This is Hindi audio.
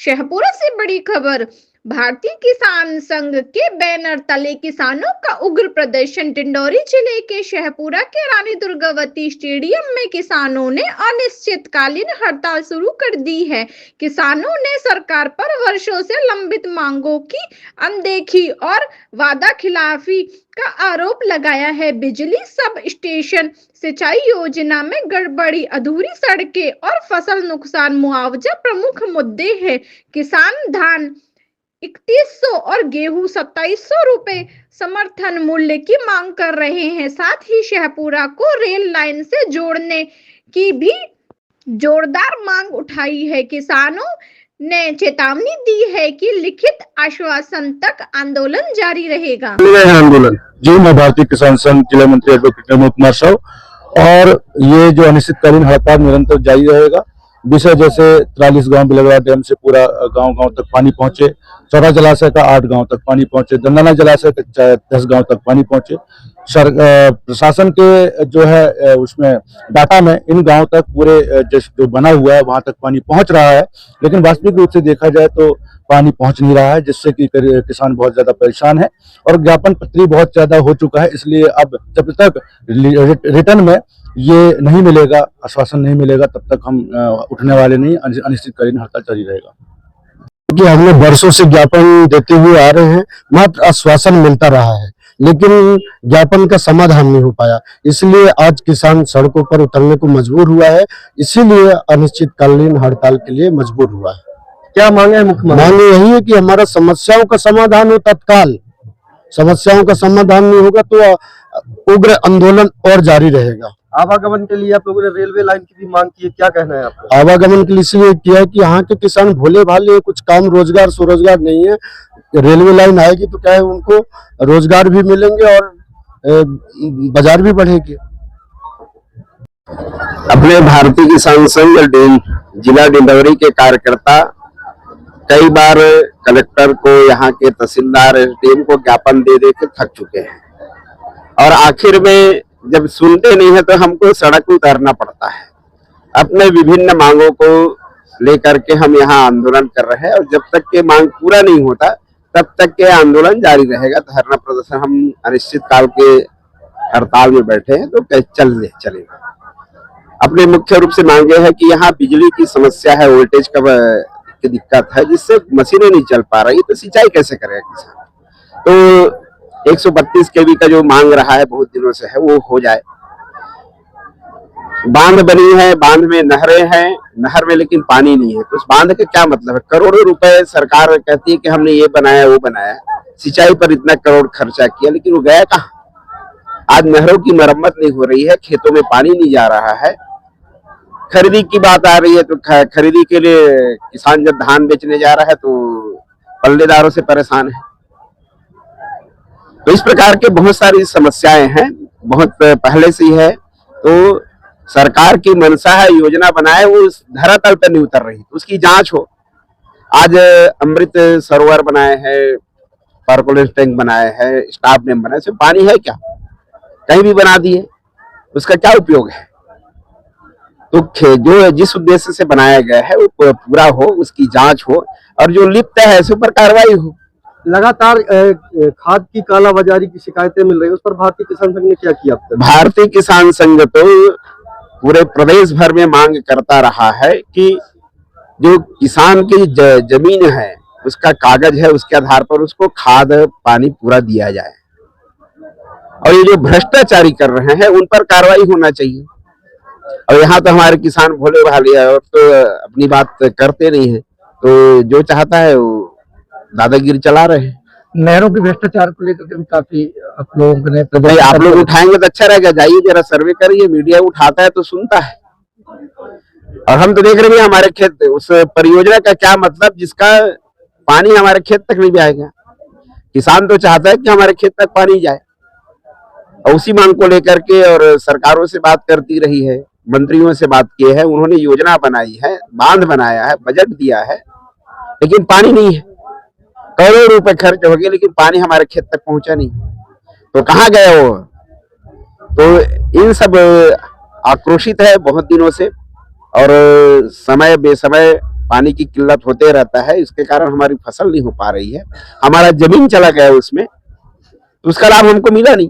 शहपुरा से बड़ी खबर। भारतीय किसान संघ के बैनर तले किसानों का उग्र प्रदर्शन। डिंडौरी जिले के शहपुरा के रानी दुर्गावती स्टेडियम में किसानों ने अनिश्चितकालीन हड़ताल शुरू कर दी है। किसानों ने सरकार पर वर्षों से लंबित मांगों की अनदेखी और वादा खिलाफी का आरोप लगाया है। बिजली सब स्टेशन, सिंचाई योजना में गड़बड़ी, अधूरी सड़कें और फसल नुकसान मुआवजा प्रमुख मुद्दे हैं। किसान धान 3100 और गेहूं 2700 रुपए समर्थन मूल्य की मांग कर रहे हैं। साथ ही शहपुरा को रेल लाइन से जोड़ने की भी जोरदार मांग उठाई है। किसानों ने चेतावनी दी है कि लिखित आश्वासन तक आंदोलन जारी रहेगा। आंदोलन जी, मैं भारतीय किसान संघ जिला मंत्री एडवोकेट निर्मल कुमार साहू, और ये जो अनिश्चितकालीन हड़ताल निरंतर जारी रहेगा। विषय जैसे 43 गांव बिलगड़ा डैम से पूरा गांव तक पानी पहुंचे, चौरा जलाशय का 8 गांव तक पानी पहुंचे, दंदाना जलाशय के 10 गांव तक पानी पहुंचे। प्रशासन के जो है उसमें डाटा में इन गांव तक पूरे जो बना हुआ है वहां तक पानी पहुंच रहा है, लेकिन वास्तविक रूप से देखा जाए तो पानी पहुंच नहीं रहा है, जिससे कि किसान बहुत ज्यादा परेशान है और ज्ञापन पत्री बहुत ज्यादा हो चुका है। इसलिए अब जब तक रिटर्न में ये नहीं मिलेगा, आश्वासन नहीं मिलेगा, तब तक हम उठने वाले नहीं। अनिश्चितकालीन हड़ताल जारी रहेगा, क्योंकि हमने वर्षों से ज्ञापन देते हुए आ रहे हैं, मात्र आश्वासन मिलता रहा है, लेकिन ज्ञापन का समाधान नहीं हो पाया। इसलिए आज किसान सड़कों पर उतरने को मजबूर हुआ है, इसीलिए अनिश्चितकालीन हड़ताल के लिए मजबूर हुआ है। क्या मांगे मुख्यमंत्री? मांग यही है कि हमारा समस्याओं का समाधान हो तत्काल। समस्याओं का समाधान नहीं होगा तो उग्र आंदोलन और जारी रहेगा। आवागमन के लिए आप लोगों ने रेलवे लाइन की भी मांग की है, क्या कहना है आपका? आवागमन के लिए इसलिए किया है कि यहाँ के किसान भोले भाले, कुछ काम रोजगार स्वरोजगार नहीं है। रेलवे लाइन आएगी तो क्या है, उनको रोजगार भी मिलेंगे और बाजार भी बढ़ेगी। अपने भारतीय किसान संघ जिला डिंडौरी के कार्यकर्ता कई बार कलेक्टर को, यहाँ के तहसीलदार, एसडीएम को ज्ञापन दे दे के थक चुके हैं, और आखिर में जब सुनते नहीं है तो हमको सड़क उतारना पड़ता है। अपने विभिन्न मांगों को लेकर के हम यहाँ आंदोलन कर रहे हैं, और जब तक के मांग पूरा नहीं होता तब तक के आंदोलन जारी रहेगा। धरना प्रदर्शन हम अनिश्चित काल के हड़ताल में बैठे हैं, तो चलेगा। अपने मुख्य रूप से मांगे है कि यहाँ बिजली की समस्या है, वोल्टेज की दिक्कत है, जिससे मशीनें नहीं चल पा रही, तो सिंचाई कैसे करेगा किसान। तो 132 केवी का जो मांग रहा है बहुत दिनों से है, वो हो जाए। बांध बनी है, बांध में नहरें हैं, नहर में लेकिन पानी नहीं है, तो उस बांध का क्या मतलब है? करोड़ों रुपए सरकार कहती है कि हमने ये बनाया वो बनाया, सिंचाई पर इतना करोड़ खर्चा किया, लेकिन वो गया कहाँ? आज नहरों की मरम्मत नहीं हो रही है, खेतों में पानी नहीं जा रहा है। खरीदी की बात आ रही है, तो खरीदी के लिए किसान जब धान बेचने जा रहा है तो पल्लेदारों से परेशान है। तो इस प्रकार के बहुत सारी समस्याएं हैं, बहुत पहले से ही है। तो सरकार की मंशा है, योजना बनाए, वो धरातल पर नहीं उतर रही, तो उसकी जांच हो। आज अमृत सरोवर बनाए हैं, परकोलेट टैंक बनाए हैं, स्टाफ डैम बनाए, सिर्फ पानी है क्या? कहीं भी बना दिए, उसका क्या उपयोग है? तो जो जिस उद्देश्य से बनाया गया है वो पूरा हो, उसकी जांच हो, और जो लिप्त है उस पर कार्रवाई हो। लगातार खाद की कालाबाजारी की शिकायतें मिल रही है, उस पर भारतीय किसान संघ ने क्या किया? भारतीय किसान संघ तो पूरे प्रदेश भर में मांग करता रहा है कि जो किसान की जमीन है, उसका कागज है, उसके आधार पर उसको खाद पानी पूरा दिया जाए, और ये जो भ्रष्टाचारी कर रहे हैं उन पर कार्रवाई होना चाहिए। और यहाँ तो हमारे किसान भोले भाले और तो अपनी बात करते नहीं है, तो जो चाहता है वो दादागिरी चला रहे हैं। नहरों के भ्रष्टाचार को लेकर काफी आप लोगों ने भाई आप लोग उठाएंगे तो अच्छा रहेगा, जाइए जरा सर्वे करिए। मीडिया उठाता है तो सुनता है, और हम तो देख रहे हैं हमारे खेत, उस परियोजना का क्या मतलब जिसका पानी हमारे खेत तक नहीं जाएगा। किसान तो चाहता है कि हमारे खेत तक पानी जाए, और उसी मांग को लेकर के और सरकारों से बात करती रही है, मंत्रियों से बात की है, उन्होंने योजना बनाई है, बांध बनाया है, बजट दिया है, लेकिन पानी नहीं है। करोड़ों रुपए खर्च हो गए, लेकिन पानी हमारे खेत तक पहुंचा नहीं, तो कहाँ गया वो? तो इन सब आक्रोशित है बहुत दिनों से, और समय बेसमय पानी की किल्लत होते रहता है, इसके कारण हमारी फसल नहीं हो पा रही है, हमारा जमीन चला गया उसमें, तो उसका लाभ हमको मिला नहीं।